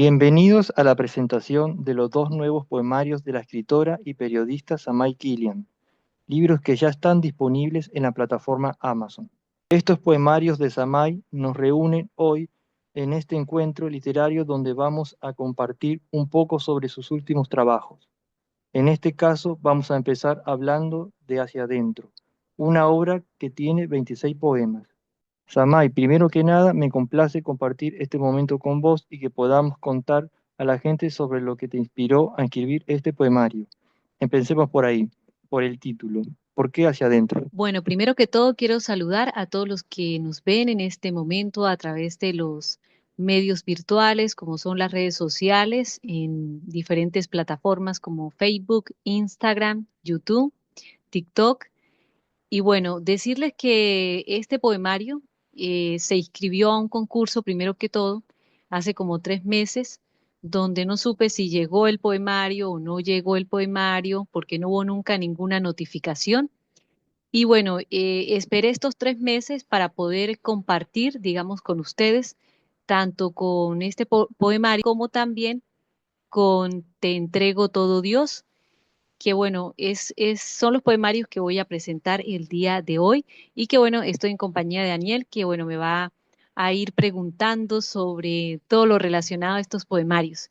Bienvenidos a la presentación de los dos nuevos poemarios de la escritora y periodista Samay Kilian, libros que ya están disponibles en la plataforma Amazon. Estos poemarios de Samay nos reúnen hoy en este encuentro literario donde vamos a compartir un poco sobre sus últimos trabajos. En este caso vamos a empezar hablando de Hacia Adentro, una obra que tiene 26 poemas. Samay, primero que nada, me complace compartir este momento con vos y que podamos contar a la gente sobre lo que te inspiró a escribir este poemario. Empecemos por ahí, por el título. ¿Por qué Hacia Adentro? Bueno, primero que todo quiero saludar a todos los que nos ven en este momento a través de los medios virtuales, como son las redes sociales, en diferentes plataformas como Facebook, Instagram, YouTube, TikTok. Y bueno, decirles que este poemario se inscribió a un concurso, primero que todo, hace como 3 meses, donde no supe si llegó el poemario o no llegó el poemario, porque no hubo nunca ninguna notificación. Y bueno, esperé estos 3 meses para poder compartir, digamos, con ustedes, tanto con este poemario como también con Te entrego todo Dios, que bueno, son los poemarios que voy a presentar el día de hoy y que bueno, estoy en compañía de Daniel, que bueno, me va a ir preguntando sobre todo lo relacionado a estos poemarios.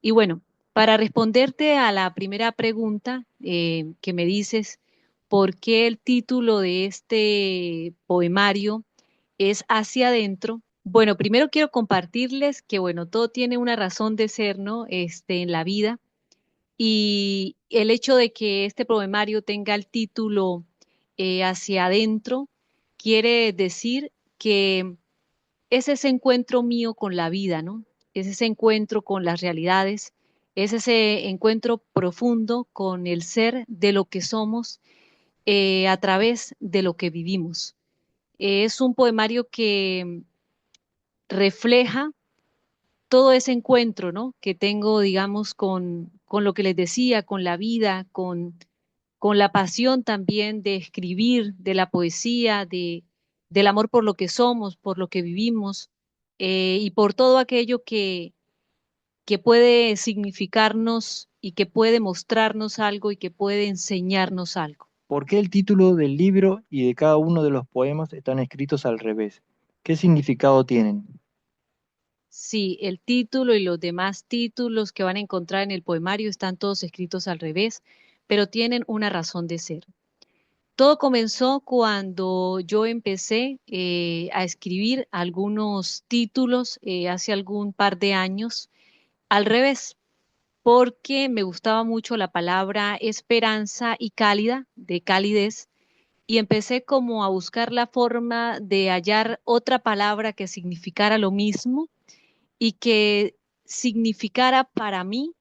Y bueno, para responderte a la primera pregunta que me dices, ¿por qué el título de este poemario es Hacia adentro? Bueno, primero quiero compartirles que, bueno, todo tiene una razón de ser, ¿no? En la vida. Y el hecho de que este poemario tenga el título Hacia adentro quiere decir que es ese encuentro mío con la vida, ¿no? Es ese encuentro con las realidades, es ese encuentro profundo con el ser de lo que somos a través de lo que vivimos. Es un poemario que refleja todo ese encuentro, ¿no? Que tengo, digamos, con lo que les decía, con la vida, con la pasión también de escribir, de la poesía, del amor por lo que somos, por lo que vivimos y por todo aquello que puede significarnos y que puede mostrarnos algo y que puede enseñarnos algo. ¿Por qué el título del libro y de cada uno de los poemas están escritos al revés? ¿Qué significado tienen? Sí, el título y los demás títulos que van a encontrar en el poemario están todos escritos al revés, pero tienen una razón de ser. Todo comenzó cuando yo empecé a escribir algunos títulos hace algún par de años al revés, porque me gustaba mucho la palabra esperanza y cálida, de calidez, y empecé como a buscar la forma de hallar otra palabra que significara lo mismo y que significara para mí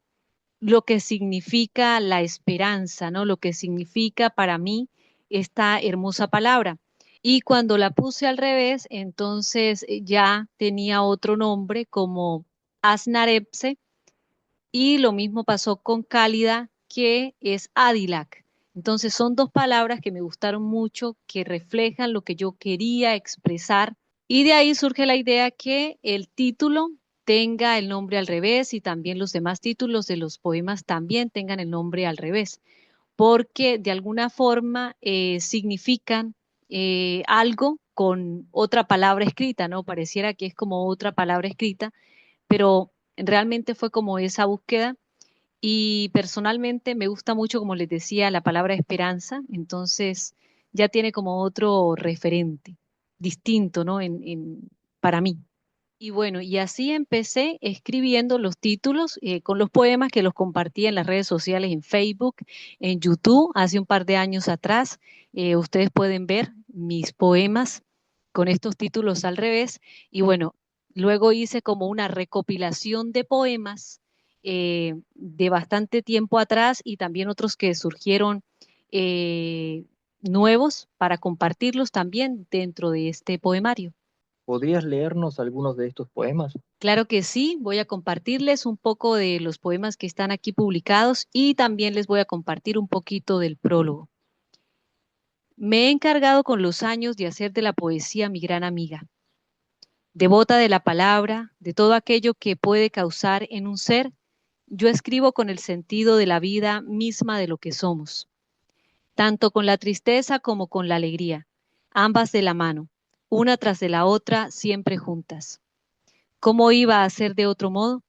lo que significa la esperanza, ¿no? Lo que significa para mí esta hermosa palabra. Y cuando la puse al revés, entonces ya tenía otro nombre como Asnarepse y lo mismo pasó con Cálida, que es Adilac. Entonces son dos palabras que me gustaron mucho, que reflejan lo que yo quería expresar y de ahí surge la idea que el título tenga el nombre al revés y también los demás títulos de los poemas también tengan el nombre al revés, porque de alguna forma significan algo con otra palabra escrita, ¿no? Pareciera que es como otra palabra escrita, pero realmente fue como esa búsqueda y personalmente me gusta mucho, como les decía, la palabra esperanza, entonces ya tiene como otro referente distinto, ¿no? Para mí. Y bueno, y así empecé escribiendo los títulos con los poemas que los compartía en las redes sociales, en Facebook, en YouTube, hace un par de años atrás. Ustedes pueden ver mis poemas con estos títulos al revés. Y bueno, luego hice como una recopilación de poemas de bastante tiempo atrás y también otros que surgieron nuevos para compartirlos también dentro de este poemario. ¿Podrías leernos algunos de estos poemas? Claro que sí, voy a compartirles un poco de los poemas que están aquí publicados y también les voy a compartir un poquito del prólogo. Me he encargado con los años de hacer de la poesía mi gran amiga. Devota de la palabra, de todo aquello que puede causar en un ser, yo escribo con el sentido de la vida misma de lo que somos, tanto con la tristeza como con la alegría, ambas de la mano, una tras de la otra, siempre juntas. ¿Cómo iba a ser de otro modo?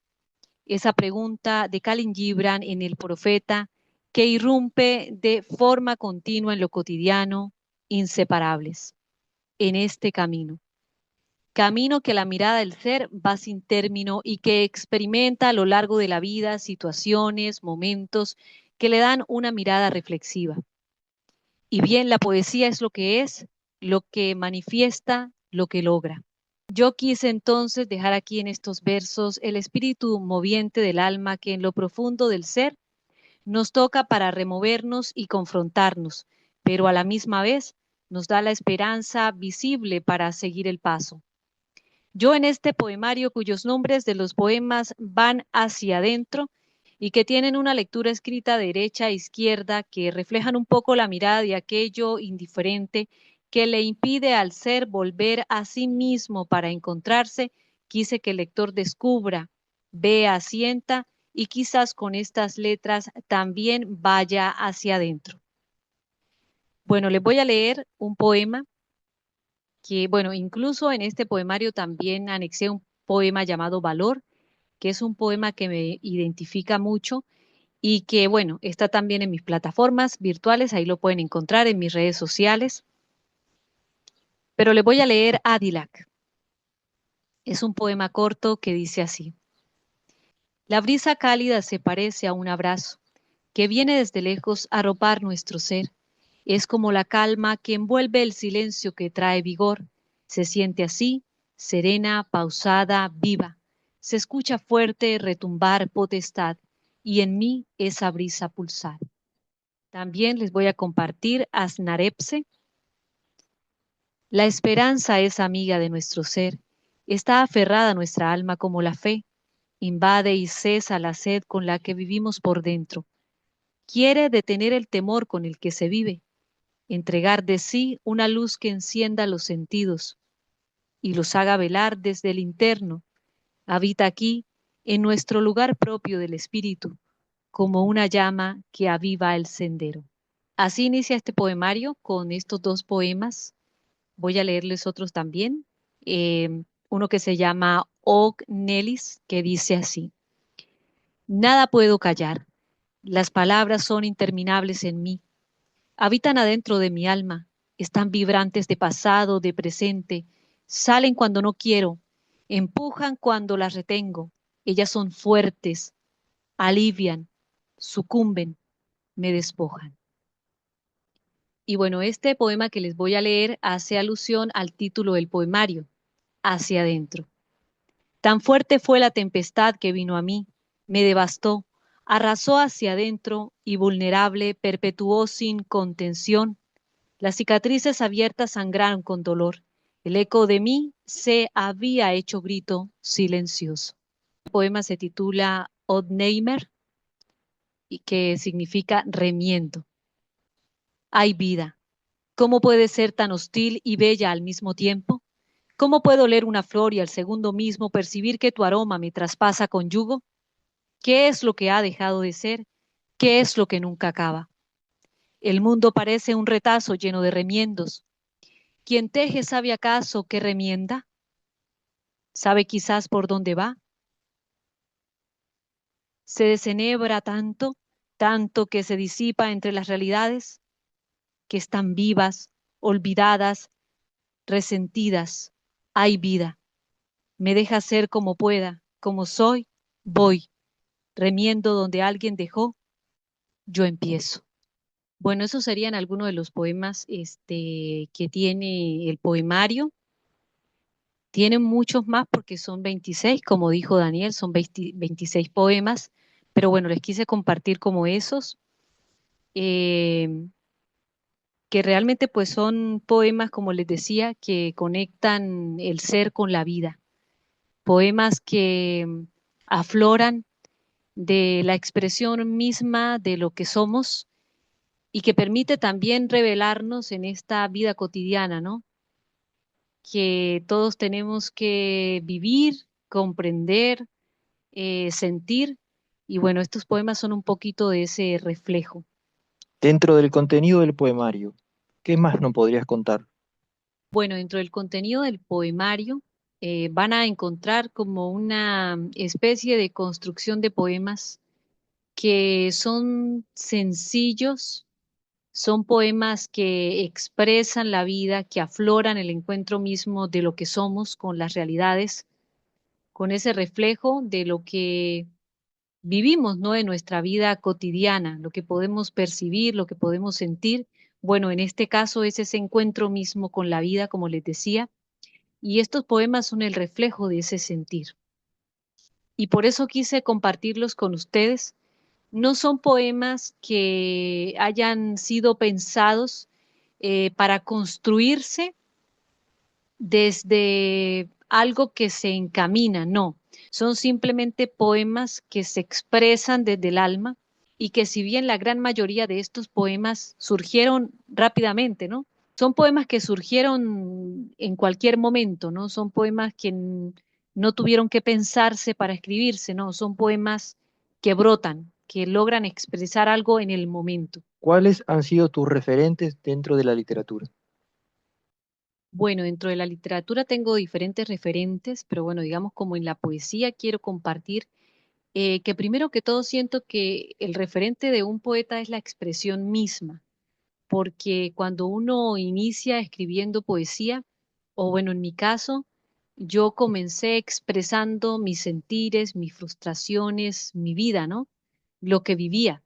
Esa pregunta de Khalil Gibran en El Profeta, que irrumpe de forma continua en lo cotidiano, inseparables, en este camino. Camino que la mirada del ser va sin término y que experimenta a lo largo de la vida situaciones, momentos que le dan una mirada reflexiva. Y bien, la poesía es, lo que manifiesta, lo que logra. Yo quise entonces dejar aquí en estos versos el espíritu moviente del alma que en lo profundo del ser nos toca para removernos y confrontarnos, pero a la misma vez nos da la esperanza visible para seguir el paso. Yo en este poemario, cuyos nombres de los poemas van hacia adentro y que tienen una lectura escrita derecha e izquierda, que reflejan un poco la mirada de aquello indiferente que le impide al ser volver a sí mismo para encontrarse, quise que el lector descubra, vea, sienta y quizás con estas letras también vaya hacia adentro. Bueno, les voy a leer un poema que, bueno, incluso en este poemario también anexé un poema llamado Valor, que es un poema que me identifica mucho y que, bueno, está también en mis plataformas virtuales, ahí lo pueden encontrar en mis redes sociales. Pero les voy a leer Adilac. Es un poema corto que dice así. La brisa cálida se parece a un abrazo que viene desde lejos a arropar nuestro ser. Es como la calma que envuelve el silencio que trae vigor. Se siente así, serena, pausada, viva. Se escucha fuerte retumbar potestad y en mí esa brisa pulsar. También les voy a compartir Asnarepse. La esperanza es amiga de nuestro ser. Está aferrada a nuestra alma como la fe. Invade y cesa la sed con la que vivimos por dentro. Quiere detener el temor con el que se vive, entregar de sí una luz que encienda los sentidos y los haga velar desde el interno. Habita aquí, en nuestro lugar propio del espíritu, como una llama que aviva el sendero. Así inicia este poemario con estos dos poemas. Voy a leerles otros también. Uno que se llama Og Nelis, que dice así. Nada puedo callar. Las palabras son interminables en mí. Habitan adentro de mi alma. Están vibrantes de pasado, de presente. Salen cuando no quiero. Empujan cuando las retengo. Ellas son fuertes. Alivian. Sucumben. Me despojan. Y bueno, este poema que les voy a leer hace alusión al título del poemario, Hacia adentro. Tan fuerte fue la tempestad que vino a mí, me devastó, arrasó hacia adentro y vulnerable perpetuó sin contención. Las cicatrices abiertas sangraron con dolor. El eco de mí se había hecho grito silencioso. El poema se titula Odneimer y que significa remiendo. Hay vida. ¿Cómo puede ser tan hostil y bella al mismo tiempo? ¿Cómo puedo oler una flor y al segundo mismo percibir que tu aroma me traspasa con yugo? ¿Qué es lo que ha dejado de ser? ¿Qué es lo que nunca acaba? El mundo parece un retazo lleno de remiendos. ¿Quién teje sabe acaso qué remienda? ¿Sabe quizás por dónde va? Se desenhebra tanto, tanto que se disipa entre las realidades, que están vivas, olvidadas, resentidas. Hay vida. Me deja ser como pueda, como soy, voy. Remiendo donde alguien dejó, yo empiezo. Bueno, esos serían algunos de los poemas que tiene el poemario. Tienen muchos más porque son 26, como dijo Daniel, son 26 poemas, pero bueno, les quise compartir como esos, eh, que realmente pues son poemas, como les decía, que conectan el ser con la vida, poemas que afloran de la expresión misma de lo que somos y que permite también revelarnos en esta vida cotidiana, ¿no? que todos tenemos que vivir, comprender, sentir. Y bueno, estos poemas son un poquito de ese reflejo. Dentro del contenido del poemario, ¿qué más nos podrías contar? Bueno, dentro del contenido del poemario van a encontrar como una especie de construcción de poemas que son sencillos, son poemas que expresan la vida, que afloran el encuentro mismo de lo que somos con las realidades, con ese reflejo de lo que vivimos, ¿no? En nuestra vida cotidiana, lo que podemos percibir, lo que podemos sentir. Bueno, en este caso es ese encuentro mismo con la vida, como les decía, y estos poemas son el reflejo de ese sentir. Y por eso quise compartirlos con ustedes. No son poemas que hayan sido pensados para construirse desde algo que se encamina, no. Son simplemente poemas que se expresan desde el alma y que si bien la gran mayoría de estos poemas surgieron rápidamente, ¿no? Son poemas que surgieron en cualquier momento, ¿no? Son poemas que no tuvieron que pensarse para escribirse, ¿no? Son poemas que brotan, que logran expresar algo en el momento. ¿Cuáles han sido tus referentes dentro de la literatura? Bueno, dentro de la literatura tengo diferentes referentes, pero bueno, digamos como en la poesía quiero compartir que primero que todo siento que el referente de un poeta es la expresión misma, porque cuando uno inicia escribiendo poesía, o bueno, en mi caso, yo comencé expresando mis sentires, mis frustraciones, mi vida, ¿no? Lo que vivía.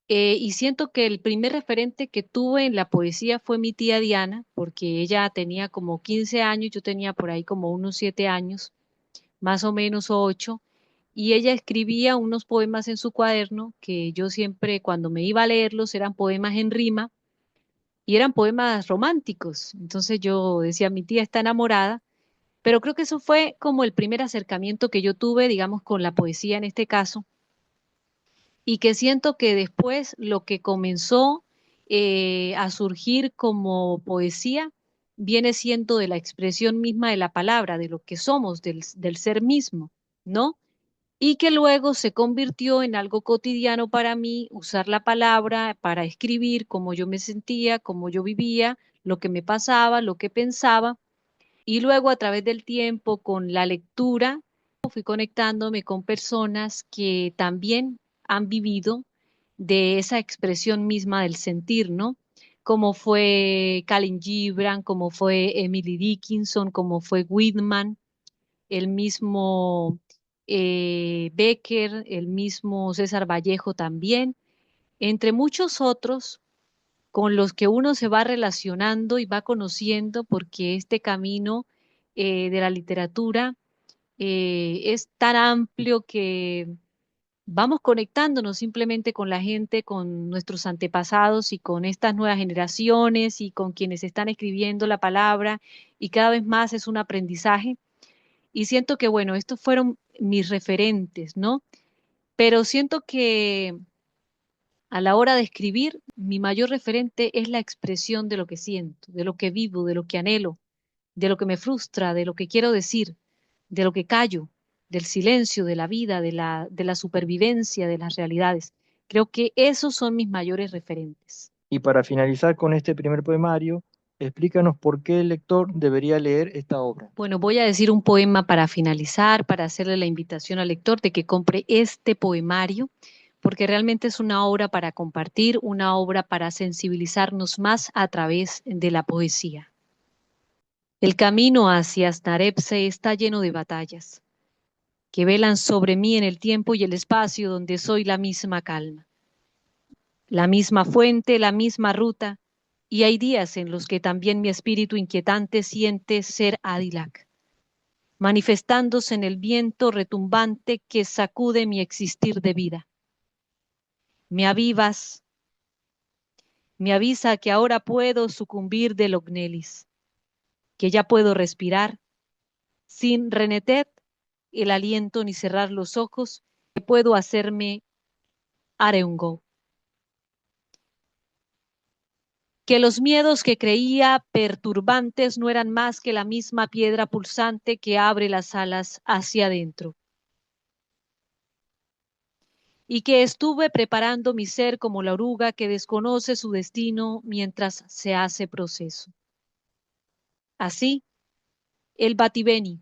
Y siento que el primer referente que tuve en la poesía fue mi tía Diana, porque ella tenía como 15 años, yo tenía por ahí como unos 7 años, más o menos 8, y ella escribía unos poemas en su cuaderno que yo siempre cuando me iba a leerlos eran poemas en rima y eran poemas románticos. Entonces yo decía, mi tía está enamorada, pero creo que eso fue como el primer acercamiento que yo tuve, digamos, con la poesía en este caso y que siento que después lo que comenzó a surgir como poesía viene siendo de la expresión misma de la palabra, de lo que somos, del ser mismo, ¿no? Y que luego se convirtió en algo cotidiano para mí, usar la palabra para escribir cómo yo me sentía, cómo yo vivía, lo que me pasaba, lo que pensaba, y luego a través del tiempo, con la lectura, fui conectándome con personas que también han vivido de esa expresión misma del sentir, ¿no? Como fue Khalil Gibran, como fue Emily Dickinson, como fue Whitman, el mismo Becker, el mismo César Vallejo también, entre muchos otros con los que uno se va relacionando y va conociendo, porque este camino de la literatura es tan amplio que vamos conectándonos simplemente con la gente, con nuestros antepasados y con estas nuevas generaciones y con quienes están escribiendo la palabra y cada vez más es un aprendizaje. Y siento que, bueno, estos fueron mis referentes, ¿no? Pero siento que a la hora de escribir, mi mayor referente es la expresión de lo que siento, de lo que vivo, de lo que anhelo, de lo que me frustra, de lo que quiero decir, de lo que callo, del silencio, de la vida, de la supervivencia, de las realidades. Creo que esos son mis mayores referentes. Y para finalizar con este primer poemario, explícanos por qué el lector debería leer esta obra. Bueno, voy a decir un poema para finalizar, para hacerle la invitación al lector de que compre este poemario, porque realmente es una obra para compartir, una obra para sensibilizarnos más a través de la poesía. El camino hacia Snarepse está lleno de batallas que velan sobre mí en el tiempo y el espacio donde soy la misma calma, la misma fuente, la misma ruta, y hay días en los que también mi espíritu inquietante siente ser Adilac, manifestándose en el viento retumbante que sacude mi existir de vida. Me avivas, me avisa que ahora puedo sucumbir del Ognelis, que ya puedo respirar sin reneter el aliento ni cerrar los ojos, que puedo hacerme Areungo, que los miedos que creía perturbantes no eran más que la misma piedra pulsante que abre las alas hacia adentro, y que estuve preparando mi ser como la oruga que desconoce su destino mientras se hace proceso. Así, el vativeni,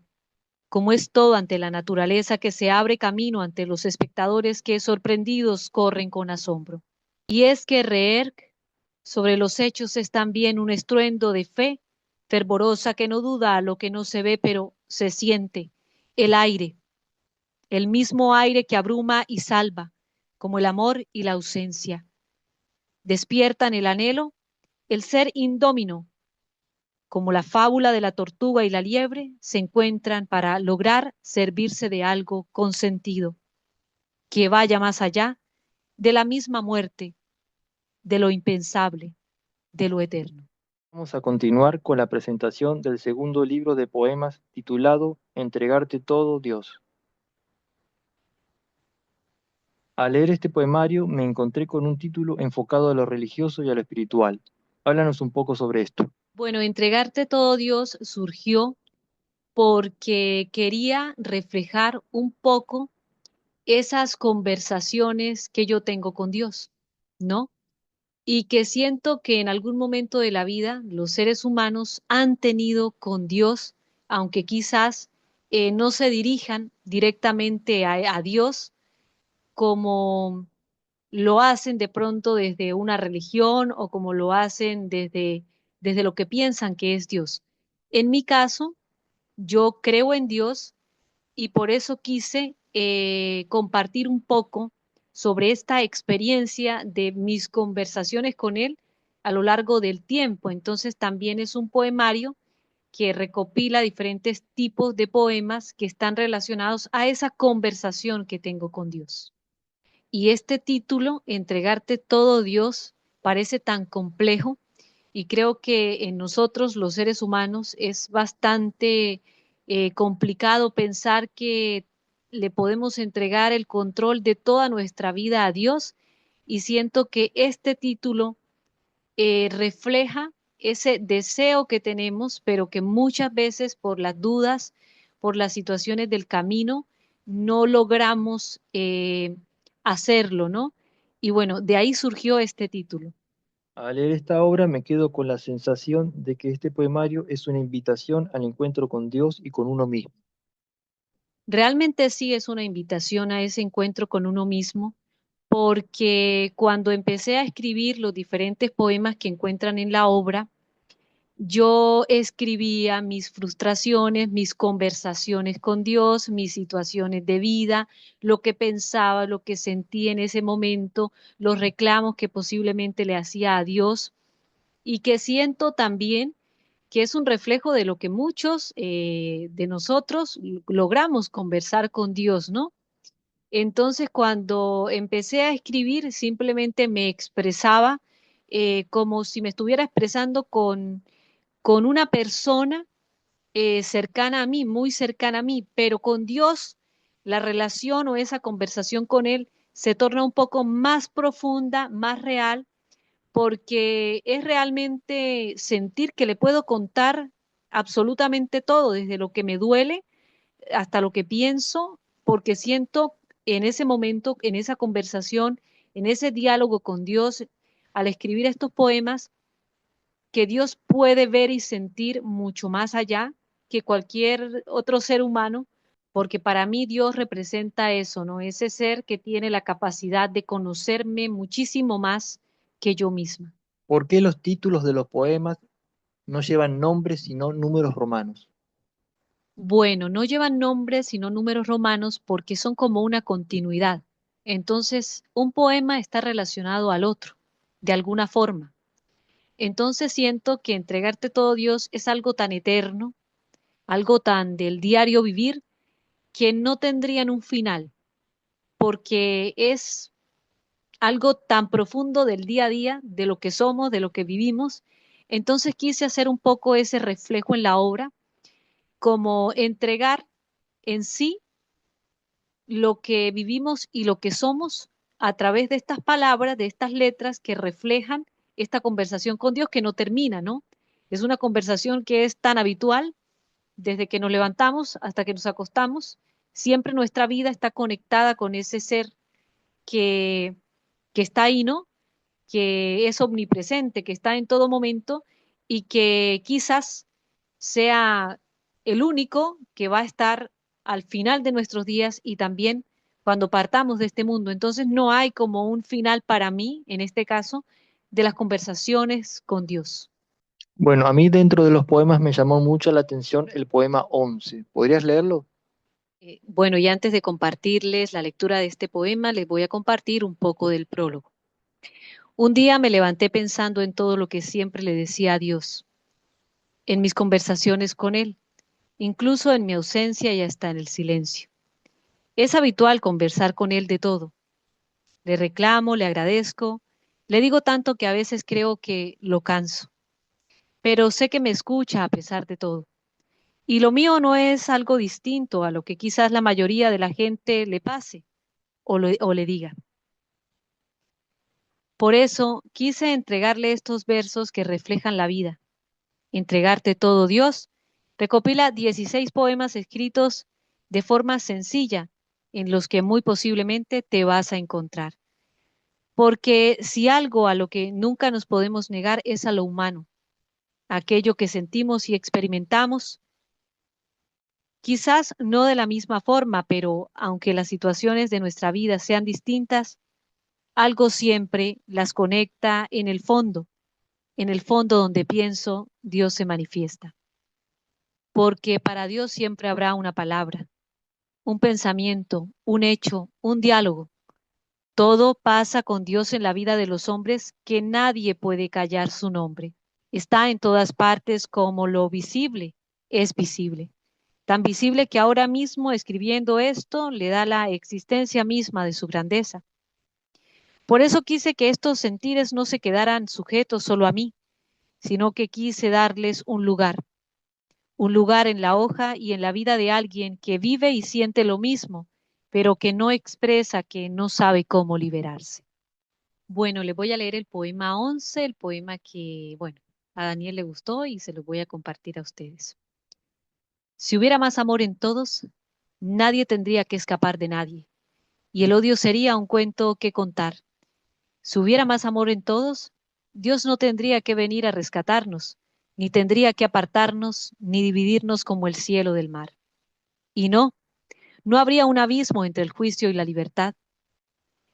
como es todo ante la naturaleza que se abre camino ante los espectadores que sorprendidos corren con asombro. Y es que reer sobre los hechos es también un estruendo de fe fervorosa que no duda a lo que no se ve, pero se siente, el aire, el mismo aire que abruma y salva, como el amor y la ausencia. Despiertan el anhelo, el ser indómino, como la fábula de la tortuga y la liebre, se encuentran para lograr servirse de algo con sentido, que vaya más allá de la misma muerte, de lo impensable, de lo eterno. Vamos a continuar con la presentación del segundo libro de poemas titulado Entregarte todo, Dios. Al leer este poemario me encontré con un título enfocado a lo religioso y a lo espiritual. Háblanos un poco sobre esto. Bueno, entregarte todo, Dios, surgió porque quería reflejar un poco esas conversaciones que yo tengo con Dios, ¿no? Y que siento que en algún momento de la vida los seres humanos han tenido con Dios, aunque quizás no se dirijan directamente a Dios como lo hacen de pronto desde una religión o como lo hacen desde lo que piensan que es Dios. En mi caso, yo creo en Dios y por eso quise compartir un poco sobre esta experiencia de mis conversaciones con Él a lo largo del tiempo. Entonces también es un poemario que recopila diferentes tipos de poemas que están relacionados a esa conversación que tengo con Dios. Y este título, Entregarte todo, Dios, parece tan complejo y creo que en nosotros, los seres humanos, es bastante complicado pensar que le podemos entregar el control de toda nuestra vida a Dios, y siento que este título refleja ese deseo que tenemos, pero que muchas veces por las dudas, por las situaciones del camino, no logramos hacerlo, ¿no? Y bueno, de ahí surgió este título. Al leer esta obra me quedo con la sensación de que este poemario es una invitación al encuentro con Dios y con uno mismo. Realmente sí es una invitación a ese encuentro con uno mismo, porque cuando empecé a escribir los diferentes poemas que encuentran en la obra, yo escribía mis frustraciones, mis conversaciones con Dios, mis situaciones de vida, lo que pensaba, lo que sentía en ese momento, los reclamos que posiblemente le hacía a Dios, y que siento también que es un reflejo de lo que muchos de nosotros logramos conversar con Dios, ¿no? Entonces, cuando empecé a escribir, simplemente me expresaba como si me estuviera expresando con una persona cercana a mí, muy cercana a mí, pero con Dios la relación o esa conversación con Él se torna un poco más profunda, más real, porque es realmente sentir que le puedo contar absolutamente todo, desde lo que me duele hasta lo que pienso, porque siento en ese momento, en esa conversación, en ese diálogo con Dios, al escribir estos poemas, que Dios puede ver y sentir mucho más allá que cualquier otro ser humano, porque para mí Dios representa eso, ¿no? Ese ser que tiene la capacidad de conocerme muchísimo más que yo misma. ¿Por qué los títulos de los poemas no llevan nombres sino números romanos? Bueno, no llevan nombres sino números romanos porque son como una continuidad. Entonces, un poema está relacionado al otro, de alguna forma. Entonces siento que entregarte todo, Dios, es algo tan eterno, algo tan del diario vivir, que no tendrían un final, porque es algo tan profundo del día a día, de lo que somos, de lo que vivimos. Entonces quise hacer un poco ese reflejo en la obra, como entregar en sí lo que vivimos y lo que somos a través de estas palabras, de estas letras que reflejan esta conversación con Dios que no termina, ¿no? Es una conversación que es tan habitual desde que nos levantamos hasta que nos acostamos. Siempre nuestra vida está conectada con ese ser que, que está ahí, ¿no? Que es omnipresente, que está en todo momento y que quizás sea el único que va a estar al final de nuestros días y también cuando partamos de este mundo. Entonces no hay como un final para mí, en este caso, de las conversaciones con Dios. Bueno, a mí dentro de los poemas me llamó mucho la atención el poema 11. ¿Podrías leerlo? Bueno, y antes de compartirles la lectura de este poema, les voy a compartir un poco del prólogo. Un día me levanté pensando en todo lo que siempre le decía a Dios, en mis conversaciones con Él, incluso en mi ausencia y hasta en el silencio. Es habitual conversar con Él de todo. Le reclamo, le agradezco, le digo tanto que a veces creo que lo canso, pero sé que me escucha a pesar de todo. Y lo mío no es algo distinto a lo que quizás la mayoría de la gente le pase o le diga. Por eso quise entregarle estos versos que reflejan la vida. Entregarte todo, Dios. Recopila 16 poemas escritos de forma sencilla en los que muy posiblemente te vas a encontrar. Porque si algo a lo que nunca nos podemos negar es a lo humano, aquello que sentimos y experimentamos, quizás no de la misma forma, pero aunque las situaciones de nuestra vida sean distintas, algo siempre las conecta en el fondo donde pienso, Dios se manifiesta. Porque para Dios siempre habrá una palabra, un pensamiento, un hecho, un diálogo. Todo pasa con Dios en la vida de los hombres que nadie puede callar su nombre. Está en todas partes como lo visible es visible. Tan visible que ahora mismo escribiendo esto le da la existencia misma de su grandeza. Por eso quise que estos sentires no se quedaran sujetos solo a mí, sino que quise darles un lugar en la hoja y en la vida de alguien que vive y siente lo mismo, pero que no expresa, que no sabe cómo liberarse. Bueno, les voy a leer el poema 11, el poema que, bueno, a Daniel le gustó y se lo voy a compartir a ustedes. Si hubiera más amor en todos, nadie tendría que escapar de nadie, y el odio sería un cuento que contar. Si hubiera más amor en todos, Dios no tendría que venir a rescatarnos, ni tendría que apartarnos, ni dividirnos como el cielo del mar. Y no, no habría un abismo entre el juicio y la libertad.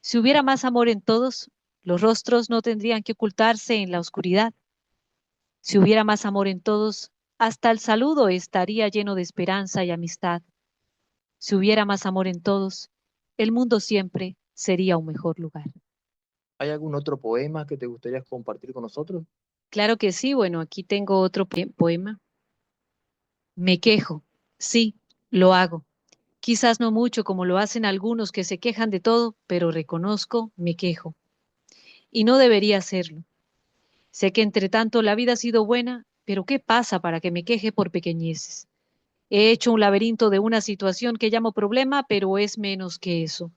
Si hubiera más amor en todos, los rostros no tendrían que ocultarse en la oscuridad. Si hubiera más amor en todos, hasta el saludo estaría lleno de esperanza y amistad. Si hubiera más amor en todos, el mundo siempre sería un mejor lugar. ¿Hay algún otro poema que te gustaría compartir con nosotros? Claro que sí, bueno, aquí tengo otro poema. Me quejo, sí, lo hago. Quizás no mucho como lo hacen algunos que se quejan de todo, pero reconozco, me quejo. Y no debería hacerlo. Sé que entre tanto la vida ha sido buena, pero ¿qué pasa para que me queje por pequeñeces? He hecho un laberinto de una situación que llamo problema, pero es menos que eso.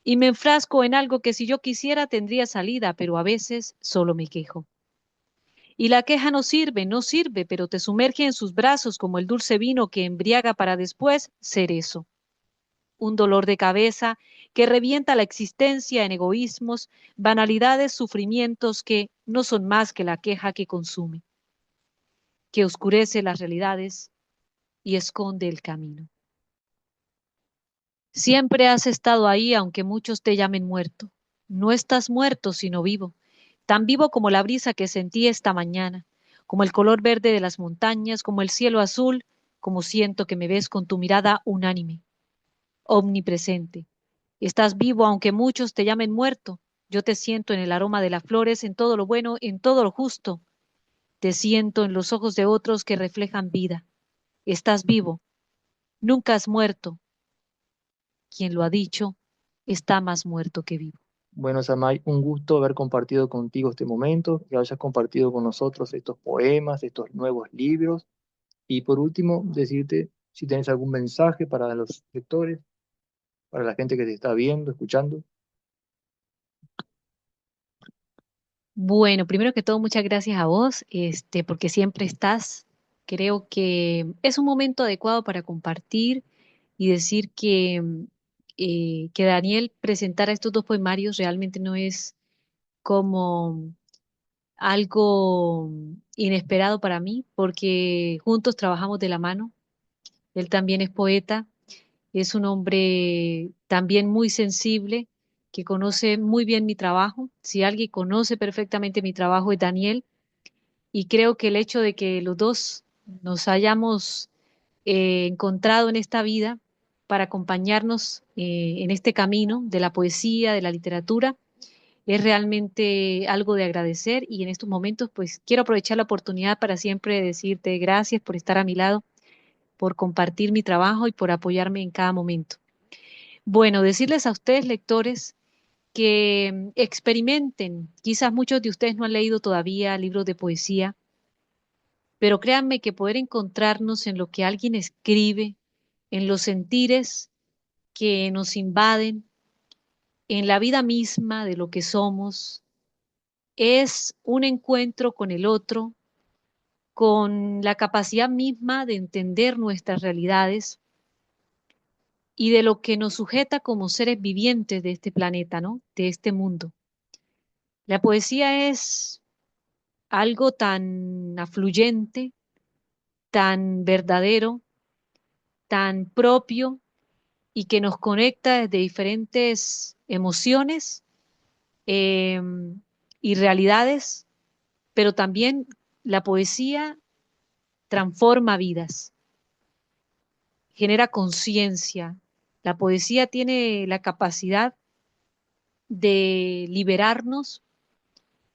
Y me enfrasco en algo que si yo quisiera tendría salida, pero a veces solo me quejo. Y la queja no sirve, no sirve, pero te sumerge en sus brazos como el dulce vino que embriaga para después ser eso. Un dolor de cabeza que revienta la existencia en egoísmos, banalidades, sufrimientos que no son más que la queja que consume, que oscurece las realidades y esconde el camino. Siempre has estado ahí, aunque muchos te llamen muerto. No estás muerto, sino vivo, tan vivo como la brisa que sentí esta mañana, como el color verde de las montañas, como el cielo azul, como siento que me ves con tu mirada unánime, omnipresente. Estás vivo, aunque muchos te llamen muerto. Yo te siento en el aroma de las flores, en todo lo bueno, en todo lo justo. Te siento en los ojos de otros que reflejan vida. Estás vivo, nunca has muerto. Quien lo ha dicho está más muerto que vivo. Bueno, Samay, un gusto haber compartido contigo este momento, que hayas compartido con nosotros estos poemas, estos nuevos libros. Y por último, decirte si tienes algún mensaje para los lectores, para la gente que te está viendo, escuchando. Bueno, primero que todo, muchas gracias a vos, porque siempre estás. Creo que es un momento adecuado para compartir y decir que Daniel presentara estos dos poemarios realmente no es como algo inesperado para mí, porque juntos trabajamos de la mano. Él también es poeta, es un hombre también muy sensible, que conoce muy bien mi trabajo. Si alguien conoce perfectamente mi trabajo es Daniel, y creo que el hecho de que los dos nos hayamos encontrado en esta vida para acompañarnos en este camino de la poesía, de la literatura, es realmente algo de agradecer, y en estos momentos pues quiero aprovechar la oportunidad para siempre decirte gracias por estar a mi lado, por compartir mi trabajo y por apoyarme en cada momento. Bueno, decirles a ustedes, lectores, que experimenten. Quizás muchos de ustedes no han leído todavía libros de poesía, pero créanme que poder encontrarnos en lo que alguien escribe, en los sentires que nos invaden, en la vida misma de lo que somos, es un encuentro con el otro, con la capacidad misma de entender nuestras realidades y de lo que nos sujeta como seres vivientes de este planeta, ¿no? De este mundo. La poesía es algo tan afluyente, tan verdadero, tan propio y que nos conecta desde diferentes emociones eh, y realidades, pero también la poesía transforma vidas, genera conciencia. La poesía tiene la capacidad de liberarnos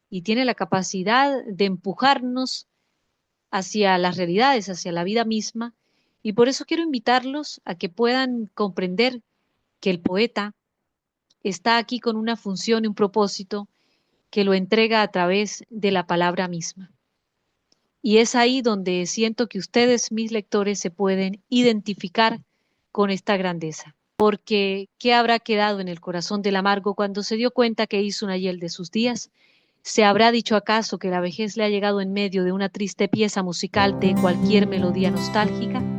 y tiene la capacidad de empujarnos hacia las realidades, hacia la vida misma. Y por eso quiero invitarlos a que puedan comprender que el poeta está aquí con una función y un propósito que lo entrega a través de la palabra misma. Y es ahí donde siento que ustedes, mis lectores, se pueden identificar con esta grandeza. Porque, ¿qué habrá quedado en el corazón del amargo cuando se dio cuenta que hizo un ayer de sus días? ¿Se habrá dicho acaso que la vejez le ha llegado en medio de una triste pieza musical de cualquier melodía nostálgica?